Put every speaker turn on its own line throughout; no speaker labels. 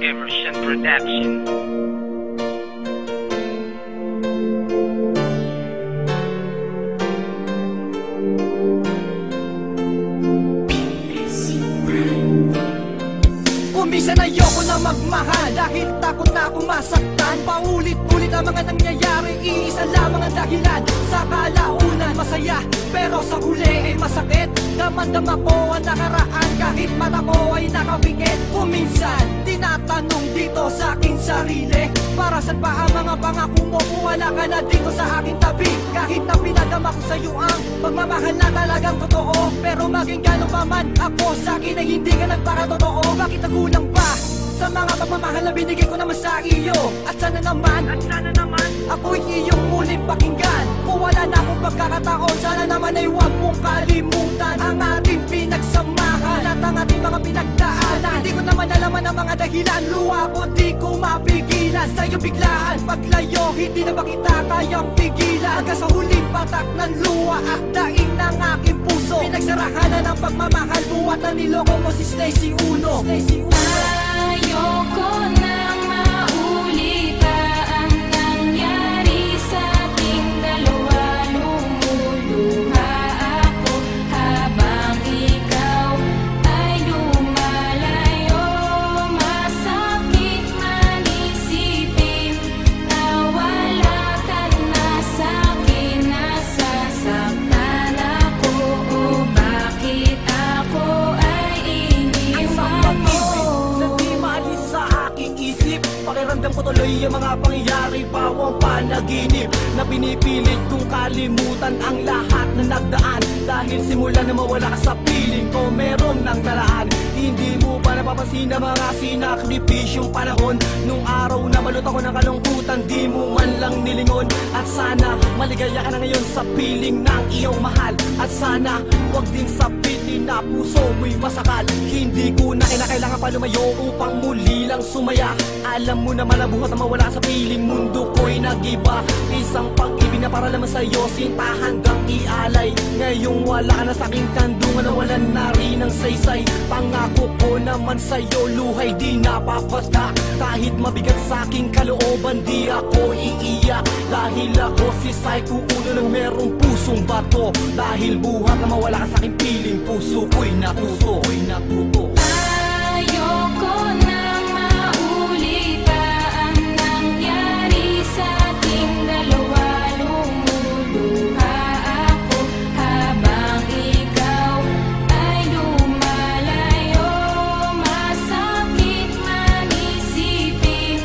Emerson Production.
Minsan ayoko na magmahal dahil takot na akong masaktan. Paulit-ulit ang mga nangyayari, iisa lamang ang dahilan. Sa kalaunan masaya, pero sa huli ay masakit. Damang-dama ko ang nakaraan kahit mata ko ay nakapikit. Kung minsan tinatanong dito sa aking sarili, para saan pa ang mga pangako mo kung wala ka na dito sa aking tabi? Kahit na pinadama ko sa'yo ang pagmamahal na talagang totoo, pero maging gano'n pa man ako sa akin ay hindi ka nagpakatotoo. Bakit nagulang pa sa mga pagmamahal na binigay ko naman sa iyo? At sana naman ako'y iyong muling pakinggan. Kung wala na akong pagkakataon, sana naman ay huwag mong kalimutan ang ating pinagsamahan at ang ating mga pinagdaanan. Hindi ko naman alaman ang mga dahilan, luha ko di ko mapigilan. Sa'yo biglaan paglayo, hindi na ba kita kayang pigilan? Hanggang sa huling patak ng luha at daing ng aking puso, pinagsarahan na ng pagmamahal, buhat na niloko mo si Stacy Uno.
Ayoko nang maulit pa ang nangyari sa ating dalawa. Lumuluha ako habang ikaw ay lumalayo. Masakit man isipin na wala ka na sa'kin. Nasasaktan ako, o bakit ako ay iniwan mo?
Pakiramdam ko tuloy ang mga pangyayari, pawang panaginip na pinipilit kong kalimutan ang lahat na nagdaan. Dahil simula na mawala ka sa piling ko, meron ng daraan. Hindi mo ba napapansin na mga sinakripisyong panahon? Nung araw na malot ako ng kalungkutan, di mo man lang nilingon. At sana maligaya ka na ngayon sa piling ng iyong mahal. At sana wag din sapitin na puso mo'y masakal. Hindi ko na kinakailangan pa lumayo upang muli lang sumaya. Alam mo naman na buhat na mawala sa piling, mundo ko'y nag-iba. Isang pag-ibig na para lamang sa'yo, sinta hanggang ialay. Ngayong wala ka na sa'king kandungan, nawalan na rin ang saysay. Pangako ko naman sa'yo, luhay di napapata. Kahit mabigat sa'king kalooban, di ako iiyak. Dahil ako si Psycho Uno na merong pusong bato. Dahil buhat na mawala ka sa'king piling, puso ko'y natuto.
Ayoko nang maulit pa ang nangyari sa ating dalawa. Lumuluha ako habang ikaw ay lumalayo. Masakit man isipin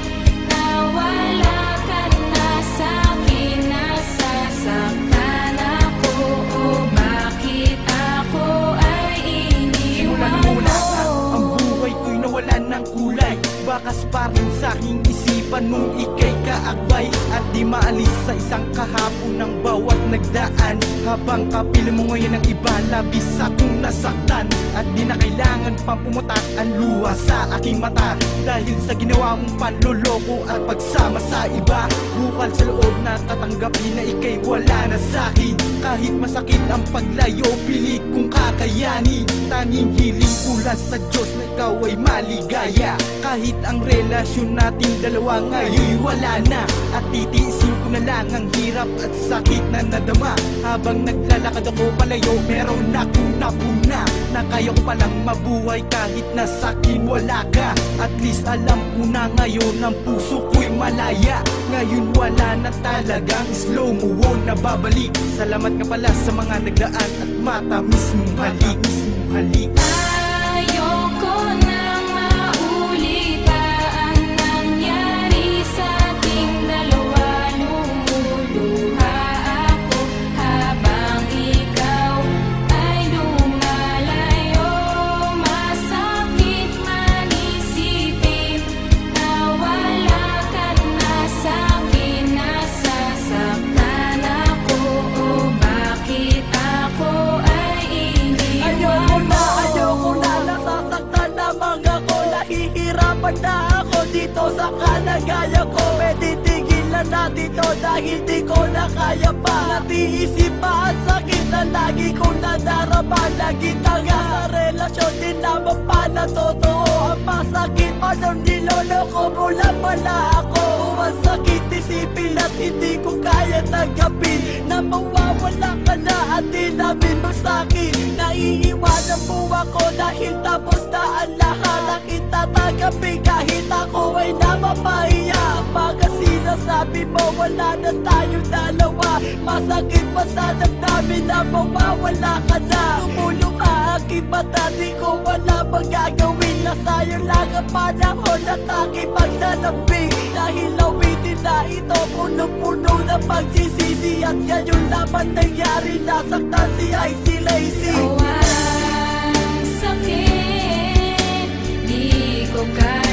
na wala ka na sa'kin. Nasasaktan ako, o bakit ako ay iniwan mo?
Ng kulay, bakas pa rin sa'king isipan nung ika'y kaakbay. At di maalis sa isang kahapon ng bawat nagdaan. Habang kapili mo ngayon ang iba, labis akong nasaktan. At di na kailangan pang pumutak ang luha sa aking mata. Dahil sa ginawa mong panloloko at pagsama sa iba. Bukal sa loob na tatanggapin na ika'y wala na sa'kin. Kahit masakit ang paglayo, pilit kong kakayanin. Tanging hiling ulan sa Diyos na ikaw ay maligaya. Kahit ang relasyon nating dalawa ngayon wala na. At titiisin ko na lang ang hirap at sakit na nadama. Habang naglalakad ako palayo, meron akong napuna. Na kaya ko palang mabuhay kahit na sa'kin wala ka. At least alam ko na ngayon ang puso ko'y malaya. Ngayon wala na talagang slow mo na babalik. Salamat nga pala sa mga nagdaan at matamis mong halik.
Ayoko nang maulit pa ang nangyari sa ating dalawa. Lumuluha ako habang ikaw ay lumalayo. Masakit man isipin na wala ka na sa'kin. Nasasaktan ako, o bakit ako ay iniwan mo?
Ayoko na nasasaktan naman ako. Nahihirapan na ako dito sa kalagaya ko. Pwede tigilan na dito dahil di ko na kaya pa. Natiisip pa ang sakit na lagi kong nadarama. Lagi tanga sa relasyon, di naman pa na totoo. Ang masakit pa nung nilolo nawawala ako. Masakit isipin at hindi ko kaya tanggapin na mawawala ka na at di namin magsakit. Naiiwanan mo ako dahil tapos na ang lahat. Ang itatanggapin kahit ako ay napapahiya. Mga sinasabi mo wala na tayong dalawa. Masakit pa sa damdamin na mawawala ka na. Tumulong ka aking mata, di ko wala magagawin. Nasayang lang ang panahon at aking paglalambing. Dahil awitin na ito, puno-puno na pagsisisi. At ngayon naman nangyari, nasaktan si Icy Lazy.
Ang sakit, di ko kaya